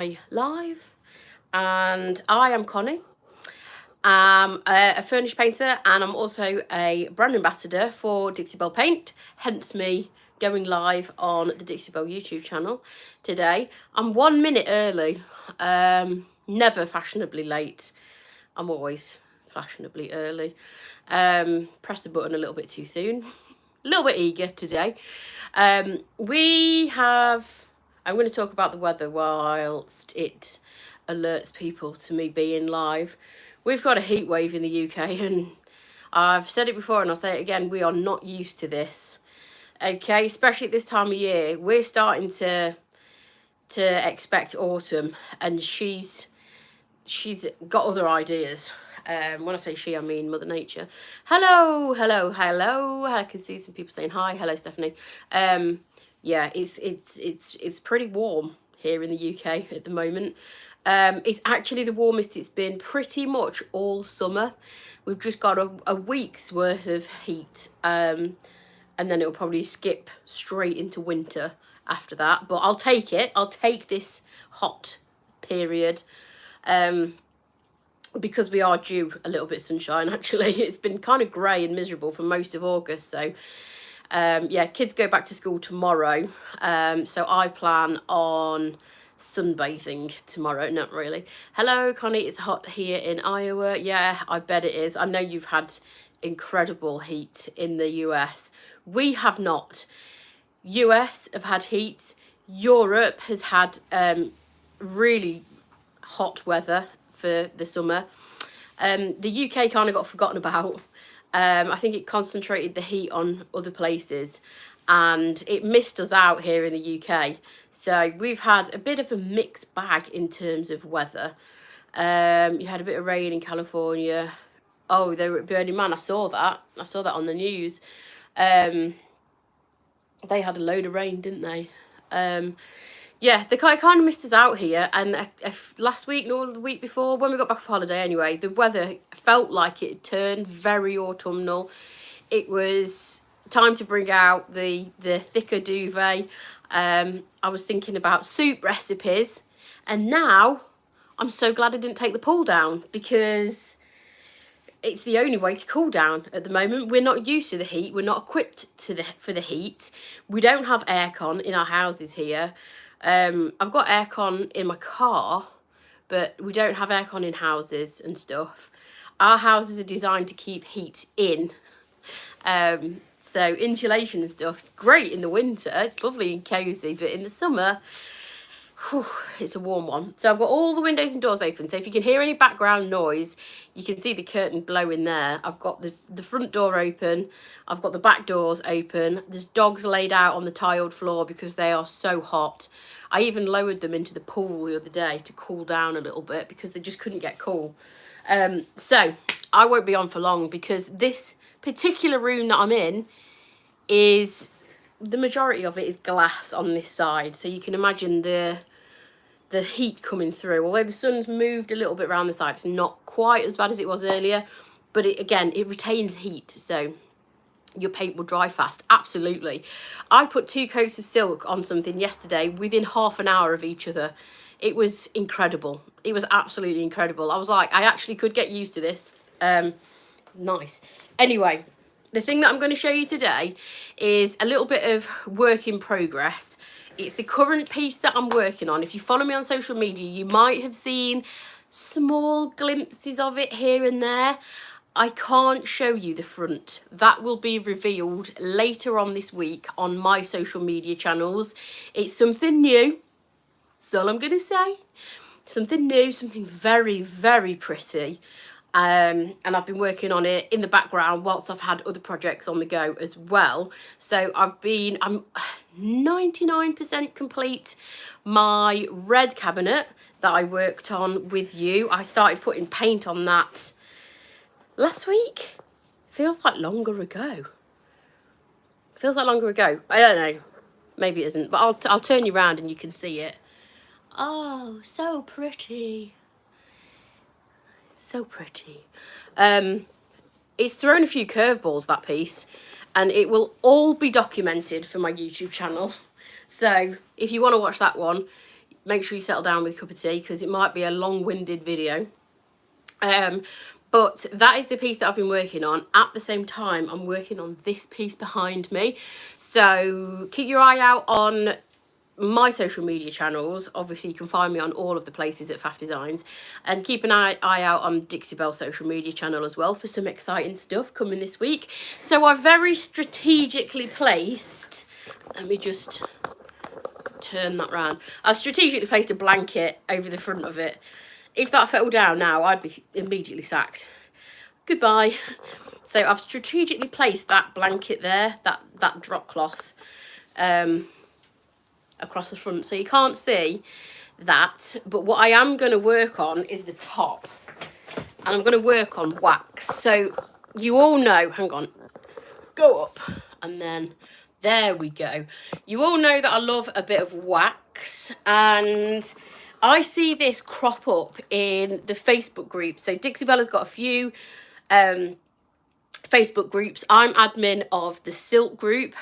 Live, and I am Connie. I'm a furnish painter, and I'm also a brand ambassador for Dixie Belle Paint, hence me going live on the Dixie Belle YouTube channel today. I'm 1 minute early, never fashionably late. I'm always fashionably early. Pressed the button a little bit too soon, a little bit eager today. I'm going to talk about the weather whilst it alerts people to me being live. We've got a heat wave in the UK, and I've said it before and I'll say it again, we are not used to this. Okay, especially at this time of year, we're starting to expect autumn, and she's got other ideas. When I say she, I mean Mother Nature. Hello, hello, hello. I can see some people saying hi. Hello, Stephanie. Yeah, it's pretty warm here in the UK at the moment. It's actually the warmest it's been pretty much all summer. We've just got a week's worth of heat, and then it'll probably skip straight into winter after that. But I'll take it. I'll take this hot period. Because we are due a little bit of sunshine, actually. It's been kind of grey and miserable for most of August, so yeah, kids go back to school tomorrow, so I plan on sunbathing tomorrow. Not really. Hello, Connie, it's hot here in Iowa. Yeah, I bet it is. I know you've had incredible heat in the US. We have not. US have had heat. Europe has had really hot weather for the summer. The UK kind of got forgotten about. I think it concentrated the heat on other places, and it missed us out here in the UK. So we've had a bit of a mixed bag in terms of weather. You had a bit of rain in California. Oh, they were at Burning Man. I saw that on the news. They had a load of rain, didn't they? Yeah, they kind of missed us out here. And last week, nor the week before, when we got back off holiday anyway, the weather felt like it turned very autumnal. It was time to bring out the thicker duvet. I was thinking about soup recipes. And now, I'm so glad I didn't take the pull down, because it's the only way to cool down at the moment. We're not used to the heat. We're not equipped for the heat. We don't have aircon in our houses here. I've got aircon in my car, but we don't have aircon in houses and stuff. Our houses are designed to keep heat in. So insulation and stuff, it's great in the winter. It's lovely and cosy, but in the summer, whew, it's a warm one. So I've got all the windows and doors open. So if you can hear any background noise, you can see the curtain blowing there. I've got the front door open. I've got the back doors open. There's dogs laid out on the tiled floor because they are so hot. I even lowered them into the pool the other day to cool down a little bit because they just couldn't get cool. So I won't be on for long, because this particular room that I'm in is, the majority of it is glass on this side. So you can imagine the heat coming through. Although the sun's moved a little bit around the side, it's not quite as bad as it was earlier, but it retains heat, so your paint will dry fast. Absolutely. I put 2 coats of silk on something yesterday within half an hour of each other. It was incredible. It was absolutely incredible. I was like, I actually could get used to this. Nice. Anyway, the thing that I'm going to show you today is a little bit of work in progress. It's the current piece that I'm working on. If you follow me on social media, you might have seen small glimpses of it here and there. I can't show you the front. That will be revealed later on this week on my social media channels. It's something new. That's all I'm going to say. Something new, something very, very pretty. And I've been working on it in the background whilst I've had other projects on the go as well. So I'm 99% complete my red cabinet that I worked on with you. I started putting paint on that last week. Feels like longer ago. I don't know. Maybe it isn't, but I'll turn you around and you can see it. Oh, so pretty. So pretty. It's thrown a few curveballs, that piece, and it will all be documented for my YouTube channel. So if you want to watch that one, make sure you settle down with a cup of tea because it might be a long-winded video. But that is the piece that I've been working on. At the same time, I'm working on this piece behind me. So keep your eye out on my social media channels. Obviously, you can find me on all of the places at Faff Designs. And keep an eye out on Dixie Belle's social media channel as well for some exciting stuff coming this week. So I've very strategically placed... Let me just turn that round. I've strategically placed a blanket over the front of it. If that fell down now, I'd be immediately sacked. Goodbye. So I've strategically placed that blanket there, that drop cloth, across the front. So you can't see that. But what I am going to work on is the top. And I'm going to work on wax. So you all know, hang on, go up. And then there we go. You all know that I love a bit of wax. And I see this crop up in the Facebook group. So Dixie Belle has got a few Facebook groups. I'm admin of the silk group,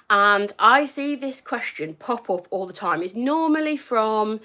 and I see this question pop up all the time. It's normally from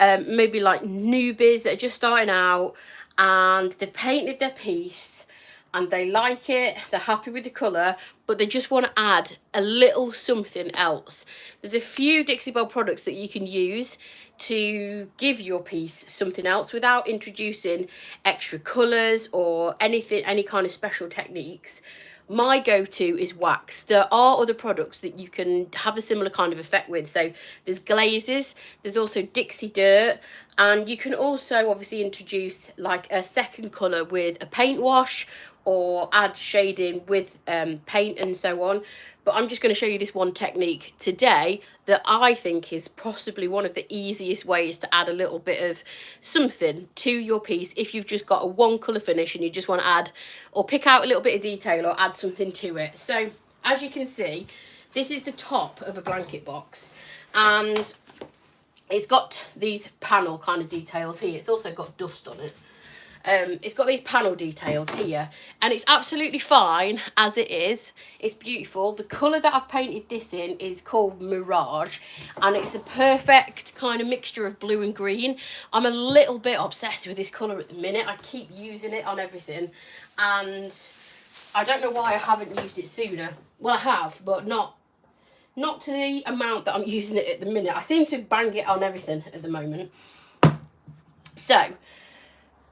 maybe like newbies that are just starting out and they've painted their piece and they like it, they're happy with the colour, but they just want to add a little something else. There's a few Dixie Belle products that you can use to give your piece something else without introducing extra colours or anything, any kind of special techniques. My go-to is wax. There are other products that you can have a similar kind of effect with. So there's glazes, there's also Dixie Dirt, and you can also obviously introduce like a second colour with a paint wash or add shading with paint and so on. But I'm just going to show you this one technique today that I think is possibly one of the easiest ways to add a little bit of something to your piece if you've just got a one colour finish and you just want to add or pick out a little bit of detail or add something to it. So as you can see, this is the top of a blanket box and it's got these panel kind of details here. It's also got dust on it. It's got these panel details here and it's absolutely fine as it is. It's beautiful. The colour that I've painted this in is called Mirage and it's a perfect kind of mixture of blue and green. I'm a little bit obsessed with this colour at the minute. I keep using it on everything and I don't know why I haven't used it sooner. Well, I have, but not to the amount that I'm using it at the minute. I seem to bang it on everything at the moment. So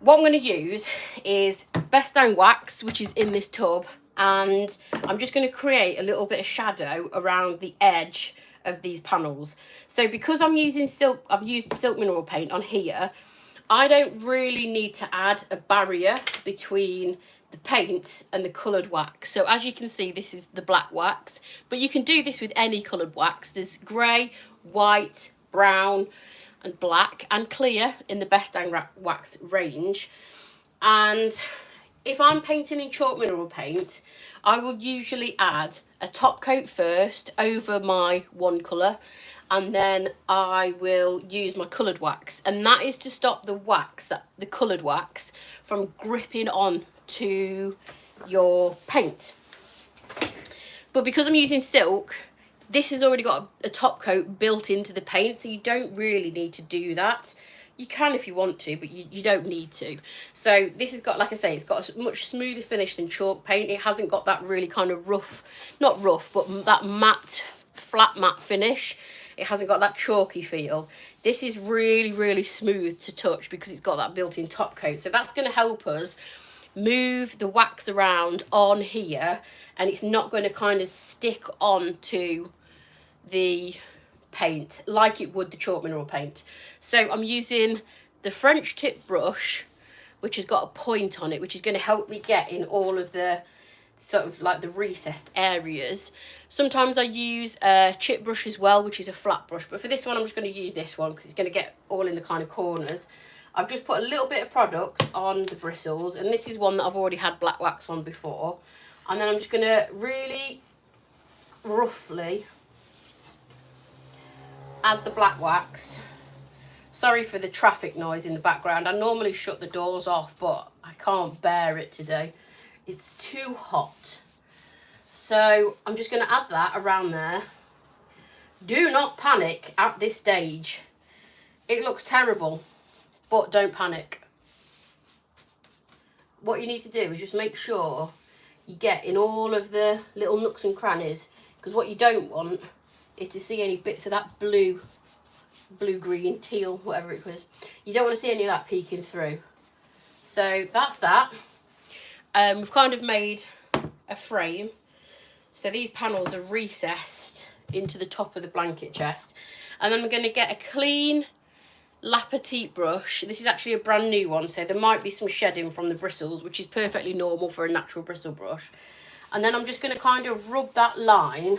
what I'm going to use is Best Dang wax, which is in this tub, and I'm just going to create a little bit of shadow around the edge of these panels. So because I'm using silk, I've used silk mineral paint on here, I don't really need to add a barrier between the paint and the coloured wax. So as you can see, this is the black wax, but you can do this with any coloured wax. There's grey, white, brown, and black and clear in the Best Dang wax range. And if I'm painting in chalk mineral paint, I will usually add a top coat first over my one colour and then I will use my coloured wax, and that is to stop the wax, the coloured wax, from gripping on to your paint. But because I'm using silk, this has already got a top coat built into the paint, so you don't really need to do that. You can if you want to, but you don't need to. So this has got, like I say, it's got a much smoother finish than chalk paint. It hasn't got that really kind of rough, not rough, but that matte, flat matte finish. It hasn't got that chalky feel. This is really, really smooth to touch because it's got that built-in top coat. So that's going to help us move the wax around on here, and it's not going to kind of stick on the paint like it would the chalk mineral paint. So I'm using the French tip brush, which has got a point on it, which is going to help me get in all of the sort of like the recessed areas. Sometimes I use a chip brush as well, which is a flat brush, but for this one I'm just going to use this one because it's going to get all in the kind of corners. I've just put a little bit of product on the bristles, and this is one that I've already had black wax on before, and then I'm just going to really roughly add the black wax. Sorry for the traffic noise in the background. I normally shut the doors off, but I can't bear it today. It's too hot. So I'm just going to add that around there. Do not panic at this stage. It looks terrible, but don't panic. What you need to do is just make sure you get in all of the little nooks and crannies, because what you don't want is to see any bits of that blue, green, teal, whatever it was. You don't want to see any of that peeking through. So that's that. We've kind of made a frame. So these panels are recessed into the top of the blanket chest. And then I'm going to get a clean La Petite brush. This is actually a brand new one, so there might be some shedding from the bristles, which is perfectly normal for a natural bristle brush. And then I'm just going to kind of rub that line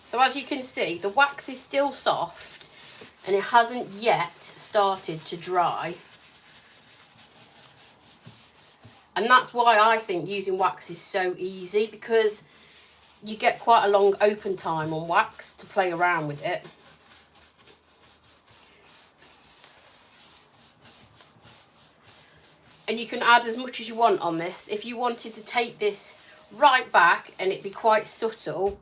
so as you can see, the wax is still soft and it hasn't yet started to dry. And that's why I think using wax is so easy, because you get quite a long open time on wax to play around with it. And you can add as much as you want on this. If you wanted to take this right back and it be quite subtle,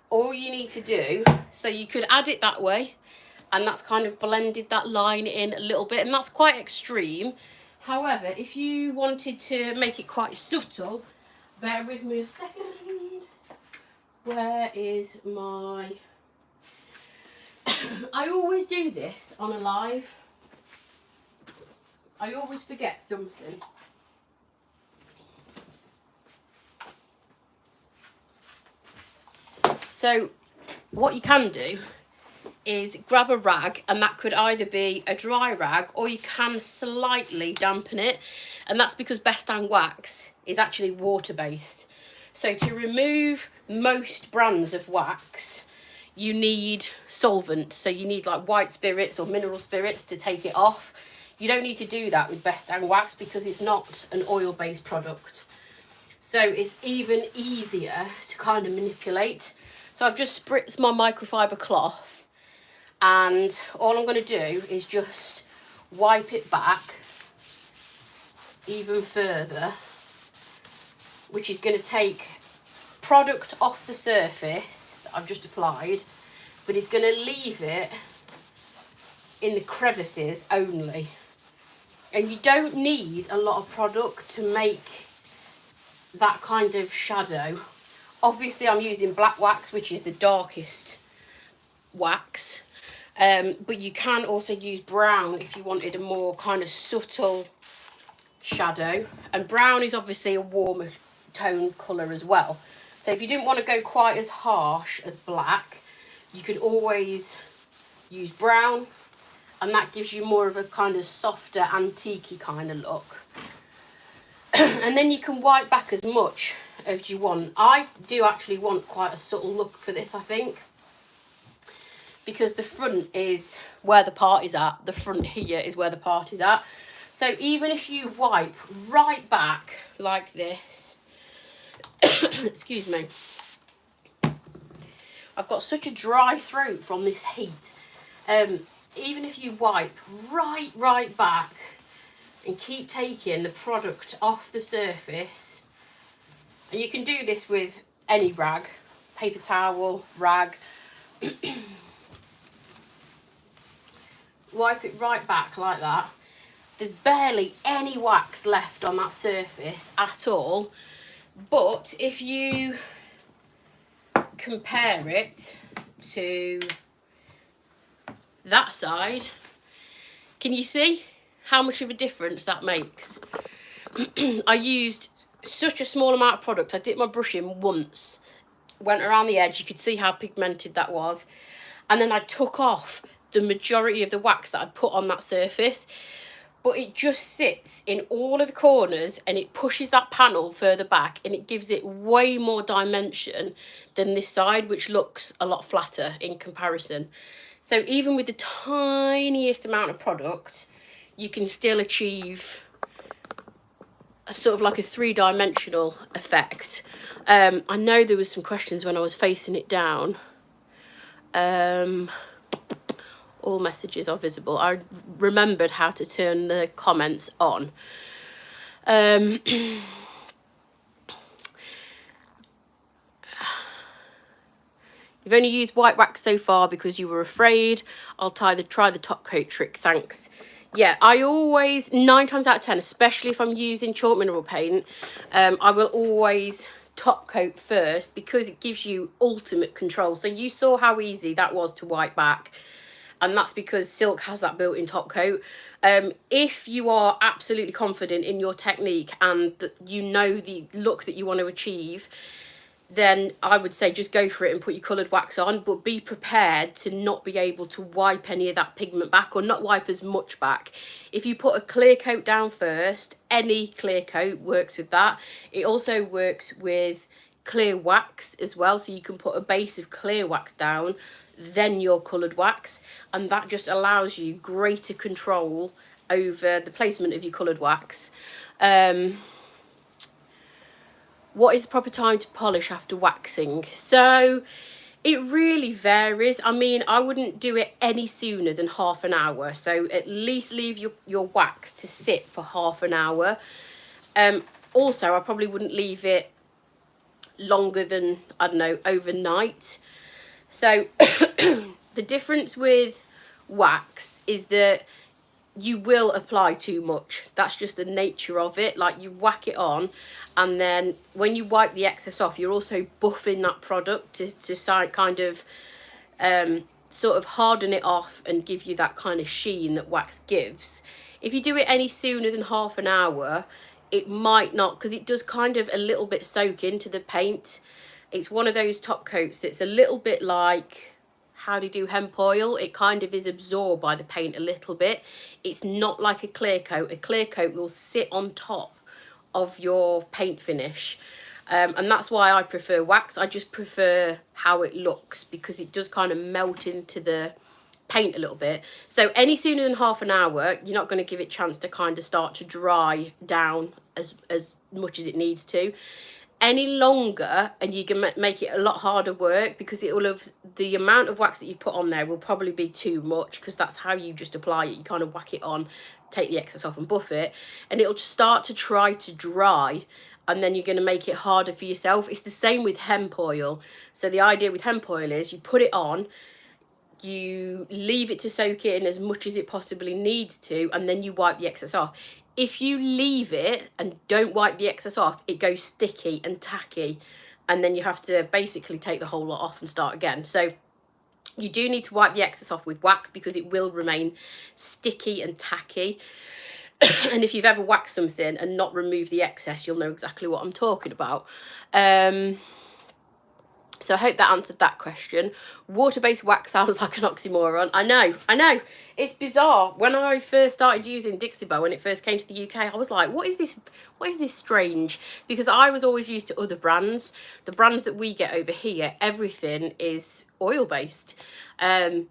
all you need to do, so you could add it that way, and that's kind of blended that line in a little bit, and that's quite extreme. However, if you wanted to make it quite subtle, bear with me a second. Where is my... I always do this on a live. I always forget something. So what you can do is grab a rag, and that could either be a dry rag or you can slightly dampen it, and that's because Best Dang wax is actually water-based. So to remove most brands of wax, you need solvent. So you need like white spirits or mineral spirits to take it off. You don't need to do that with Best Dang wax because it's not an oil-based product. So it's even easier to kind of manipulate. So I've just spritzed my microfiber cloth, and all I'm going to do is just wipe it back even further, which is going to take product off the surface that I've just applied, but it's going to leave it in the crevices only. And you don't need a lot of product to make that kind of shadow. Obviously I'm using black wax, which is the darkest wax, but you can also use brown if you wanted a more kind of subtle shadow, and brown is obviously a warmer tone colour as well. So if you didn't want to go quite as harsh as black, you could always use brown, and that gives you more of a kind of softer antique-y kind of look. And then you can wipe back as much as you want. I do actually want quite a subtle look for this, I think, because the front is where the party's at. The front here is where the party's at. So even if you wipe right back like this, excuse me, I've got such a dry throat from this heat. Even if you wipe right back and keep taking the product off the surface, and you can do this with any rag, paper towel, rag, wipe it right back like that. There's barely any wax left on that surface at all. But if you compare it to that side, can you see how much of a difference that makes? I used such a small amount of product. I dipped my brush in once, went around the edge, you could see how pigmented that was, and then I took off the majority of the wax that I'd put on that surface. But it just sits in all of the corners and it pushes that panel further back, and it gives it way more dimension than this side, which looks a lot flatter in comparison. So even with the tiniest amount of product, you can still achieve a sort of like a three-dimensional effect. I know there was some questions when I was facing it down. All messages are visible. I remembered how to turn the comments on. You've only used white wax so far because you were afraid. I'll try the top coat trick, thanks. Yeah, I always, 9 times out of 10, especially if I'm using chalk mineral paint, I will always top coat first because it gives you ultimate control. So you saw how easy that was to wipe back, and that's because silk has that built-in top coat. If you are absolutely confident in your technique and you know the look that you want to achieve, then I would say just go for it and put your coloured wax on, but be prepared to not be able to wipe any of that pigment back, or not wipe as much back. If you put a clear coat down first, any clear coat works with that. It also works with clear wax as well, so you can put a base of clear wax down, then your coloured wax, and that just allows you greater control over the placement of your coloured wax. What is the proper time to polish after waxing? So it really varies. I mean, I wouldn't do it any sooner than half an hour. So at least leave your wax to sit for half an hour. Also, I probably wouldn't leave it longer than, I don't know, overnight. So the difference with wax is that you will apply too much. That's just the nature of it. Like, you whack it on, and then when you wipe the excess off, you're also buffing that product to kind of sort of harden it off and give you that kind of sheen that wax gives. If you do it any sooner than half an hour, it might not, because it does kind of a little bit soak into the paint. It's one of those top coats that's a little bit like, how do you do hemp oil? It kind of is absorbed by the paint a little bit. It's not like a clear coat. A clear coat will sit on top of your paint finish. And that's why I prefer wax. I just prefer how it looks, because it does kind of melt into the paint a little bit. So any sooner than half an hour, you're not going to give it a chance to kind of start to dry down as much as it needs to. Any longer, and you can make it a lot harder work, because it will have, the amount of wax that you put on there will probably be too much, because that's how you just apply it. You kind of whack it on, take the excess off and buff it, and it'll start to try to dry, and then you're going to make it harder for yourself. It's the same with hemp oil. So the idea with hemp oil is you put it on, you leave it to soak in as much as it possibly needs to, and then you wipe the excess off. If you leave it and don't wipe the excess off, it goes sticky and tacky, and then you have to basically take the whole lot off and start again. So you do need to wipe the excess off with wax, because it will remain sticky and tacky. And if you've ever waxed something and not removed the excess, you'll know exactly what I'm talking about. So I hope that answered that question. Water-based wax sounds like an oxymoron. I know. It's bizarre. When I first started using Dixie Belle, when it first came to the UK, I was like, what is this strange? Because I was always used to other brands. The brands that we get over here, everything is oil-based. And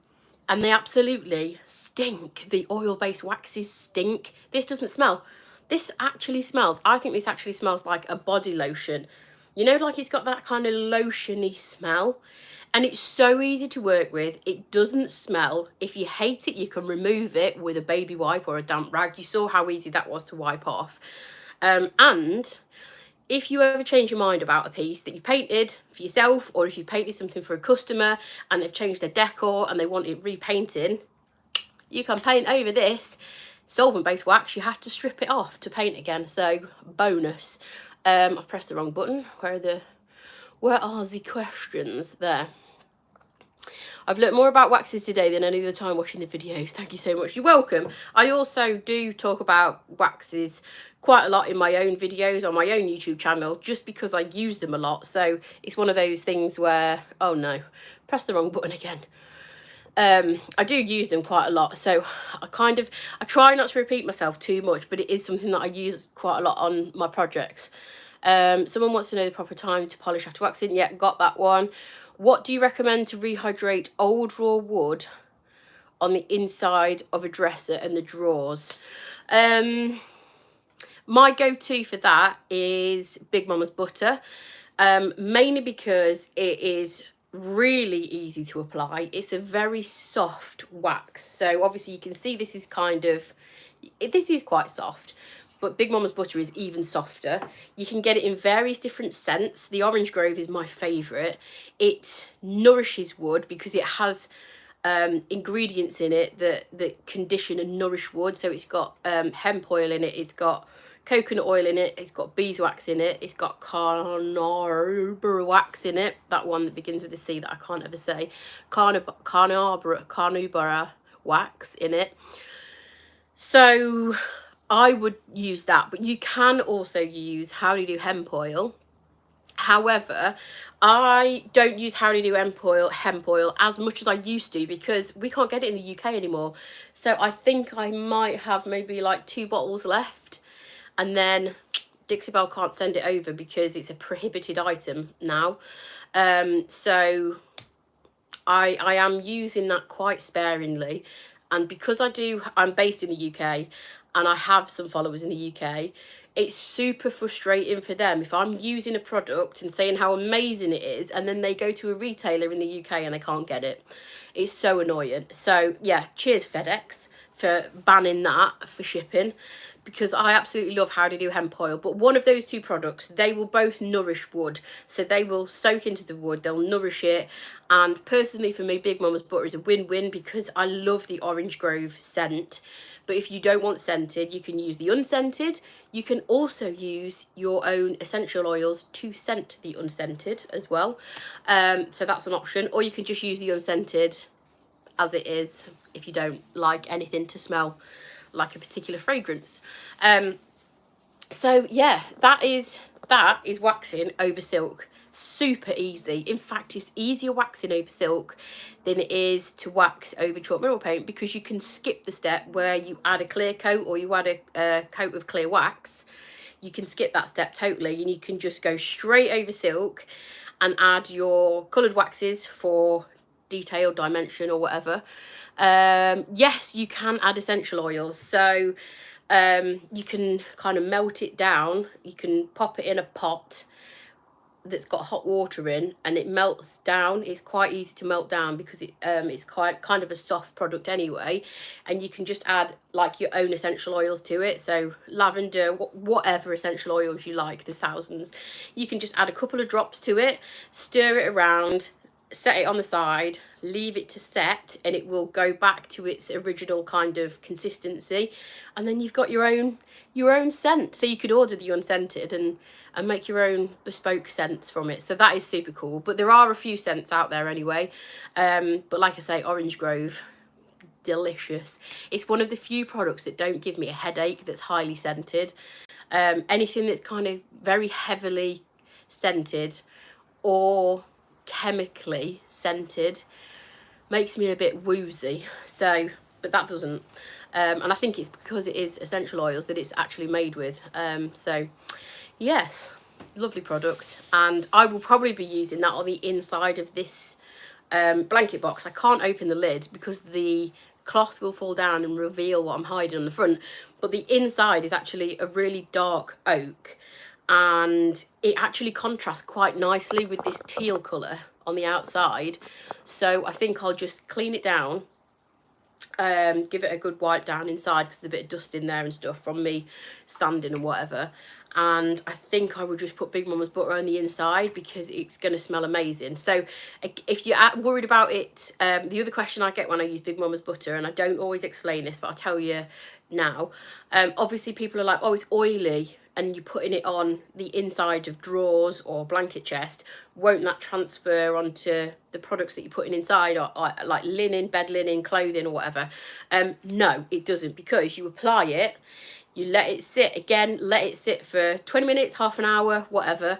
they absolutely stink. The oil-based waxes stink. This doesn't smell. This actually smells. I think this actually smells like a body lotion. You know, like it's got that kind of lotiony smell, and it's so easy to work with. It doesn't smell. If you hate it, you can remove it with a baby wipe or a damp rag. You saw how easy that was to wipe off. And if you ever change your mind about a piece that you've painted for yourself, or if you painted something for a customer and they've changed their decor and they want it repainting, you can paint over this. Solvent-based wax, you have to strip it off to paint again. So bonus. I've pressed the wrong button. Where are the questions? There. I've learnt more about waxes today than any other time watching the videos. Thank you so much. You're welcome. I also do talk about waxes quite a lot in my own videos on my own YouTube channel, just because I use them a lot. So it's one of those things where, oh no, press the wrong button again. I do use them quite a lot, so I try not to repeat myself too much, but it is something that I use quite a lot on my projects. Someone wants to know the proper time to polish after waxing. Yeah, got that one. What do you recommend to rehydrate old raw wood on the inside of a dresser and the drawers? My go-to for that is Big Mama's butter, mainly because it is really easy to apply. It's a very soft wax, so obviously you can see this is quite soft, but Big Mama's butter is even softer. You can get it in various different scents. The Orange Grove is my favourite. It nourishes wood because it has ingredients in it that condition and nourish wood. So it's got hemp oil in it, it's got coconut oil in it, it's got beeswax in it, it's got carnauba wax in it, that one that begins with a C that I can't ever say, carnauba wax in it. So I would use that, but you can also use How Do You Do hemp oil. However, I don't use How Do You Do hemp oil as much as I used to because we can't get it in the UK anymore. So I think I might have maybe like 2 bottles left, and then Dixie Belle can't send it over because it's a prohibited item now. So I am using that quite sparingly, and because I'm based in the UK and I have some followers in the UK, it's super frustrating for them if I'm using a product and saying how amazing it is and then they go to a retailer in the UK and they can't get it. It's so annoying. So yeah, cheers FedEx for banning that for shipping, because I absolutely love How To Do hemp oil. But one of those 2 products, they will both nourish wood. So they will soak into the wood, they'll nourish it. And personally for me, Big Mama's butter is a win-win because I love the Orange Grove scent. But if you don't want scented, you can use the unscented. You can also use your own essential oils to scent the unscented as well. So that's an option. Or you can just use the unscented as it is if you don't like anything to smell like a particular fragrance. So yeah, that is waxing over silk. Super easy. In fact, it's easier waxing over silk than it is to wax over chalk mineral paint, because you can skip the step where you add a clear coat or you add a coat of clear wax. You can skip that step totally, and you can just go straight over silk and add your coloured waxes for detail, dimension or whatever. Yes, you can add essential oils. So you can kind of melt it down. You can pop it in a pot that's got hot water in and it melts down. It's quite easy to melt down because it's quite kind of a soft product anyway, and you can just add like your own essential oils to it. So lavender, whatever essential oils you like, there's thousands. You can just add a couple of drops to it, stir it around, set it on the side, leave it to set, and it will go back to its original kind of consistency, and then you've got your own scent. So you could order the unscented and make your own bespoke scents from it. So that is super cool. But there are a few scents out there anyway. But like I say, Orange Grove, delicious. It's one of the few products that don't give me a headache that's highly scented. Anything that's kind of very heavily scented or chemically scented makes me a bit woozy. So, but that doesn't. And I think it's because it is essential oils that it's actually made with. So yes, lovely product, and I will probably be using that on the inside of this blanket box. I can't open the lid because the cloth will fall down and reveal what I'm hiding on the front, but the inside is actually a really dark oak, and it actually contrasts quite nicely with this teal colour on the outside. So I think I'll just clean it down, give it a good wipe down inside because there's a bit of dust in there and stuff from me standing and whatever. And I think I will just put Big Mama's butter on the inside because it's going to smell amazing. So if you're worried about it, the other question I get when I use Big Mama's butter, and I don't always explain this, but I'll tell you now. Obviously people are like, oh, it's oily, and you're putting it on the inside of drawers or blanket chest. Won't that transfer onto the products that you're putting inside, or like linen, bed linen, clothing or whatever? No, it doesn't, because you apply it, you let it sit, again, let it sit for 20 minutes, half an hour, whatever,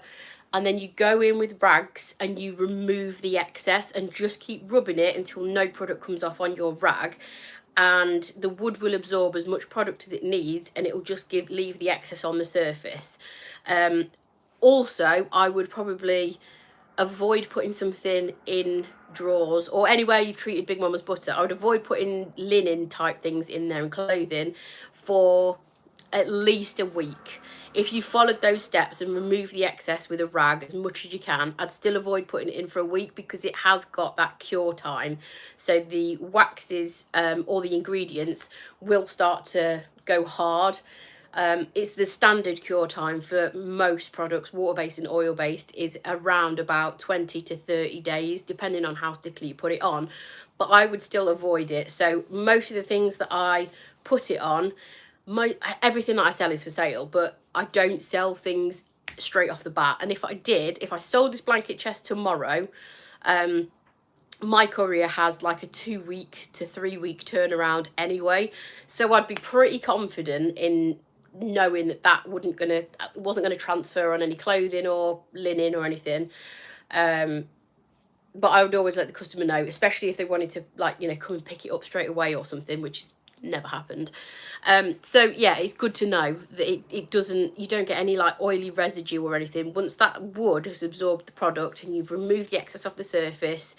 and then you go in with rags and you remove the excess and just keep rubbing it until no product comes off on your rag, and the wood will absorb as much product as it needs, and it will just leave the excess on the surface. Also, I would probably avoid putting something in drawers or anywhere you've treated Big Mama's butter. I would avoid putting linen type things in there and clothing for at least a week. If you followed those steps and removed the excess with a rag as much as you can, I'd still avoid putting it in for a week because it has got that cure time. So the waxes or the ingredients will start to go hard It's the standard cure time for most products, water-based and oil-based, is around about 20 to 30 days, depending on how thickly you put it on. But I would still avoid it. So most of the things that I put it on, everything that I sell is for sale, but I don't sell things straight off the bat. And if I sold this blanket chest tomorrow, my courier has like a 2 week to 3 week turnaround anyway. So I'd be pretty confident in knowing that wasn't gonna transfer on any clothing or linen or anything. But I would always let the customer know, especially if they wanted to, like, you know, come and pick it up straight away or something, which has never happened. So yeah, it's good to know that it doesn't, you don't get any like oily residue or anything. Once that wood has absorbed the product and you've removed the excess off the surface,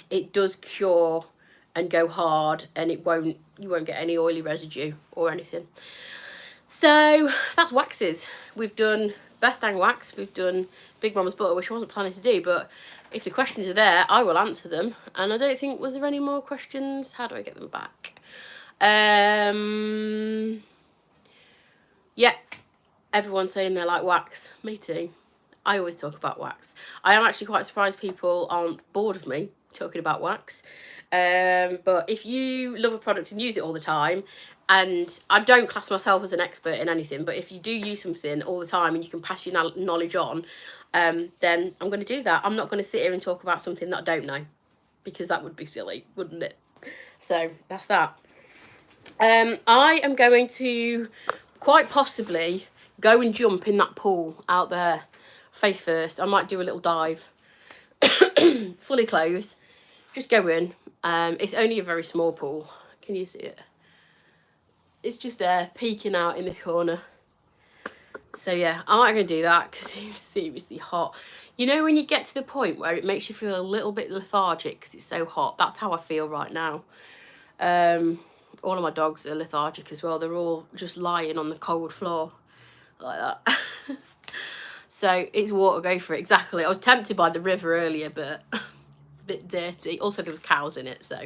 it does cure and go hard, and you won't get any oily residue or anything. So that's waxes. We've done Best Dang Wax, we've done Big Mama's Butter, which I wasn't planning to do, but if the questions are there, I will answer them. And I don't think, was there any more questions? How do I get them back? Yeah, everyone's saying they like wax. Me too. I always talk about wax. I am actually quite surprised people aren't bored of me talking about wax. But if you love a product and use it all the time, and I don't class myself as an expert in anything, but if you do use something all the time and you can pass your knowledge on, then I'm going to do that. I'm not going to sit here and talk about something that I don't know, because that would be silly, wouldn't it? So that's that. I am going to quite possibly go and jump in that pool out there face first. I might do a little dive fully clothed, just go in. It's only a very small pool. Can you see it? It's just there peeking out in the corner. So yeah, I'm not going to do that because it's seriously hot. You know when you get to the point where it makes you feel a little bit lethargic because it's so hot? That's how I feel right now. All of my dogs are lethargic as well. They're all just lying on the cold floor like that. So it's water, go for it. Exactly. I was tempted by the river earlier, but it's a bit dirty. Also, there was cows in it, so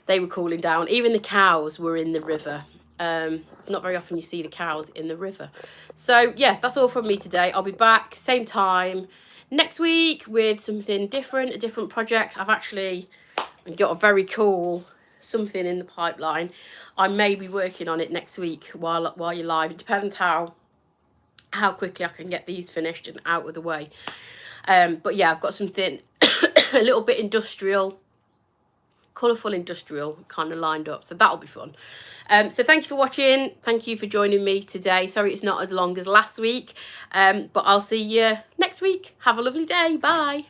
they were cooling down. Even the cows were in the river. Not very often you see the cows in the river. So yeah, that's all from me today. I'll be back same time next week with something different, a different project. I've actually got a very cool something in the pipeline. I may be working on it next week while you're live. It depends how quickly I can get these finished and out of the way. But yeah, I've got something a little bit industrial, colourful industrial kind of lined up, so that'll be fun. So thank you for watching, thank you for joining me today. Sorry it's not as long as last week, but I'll see you next week. Have a lovely day. Bye.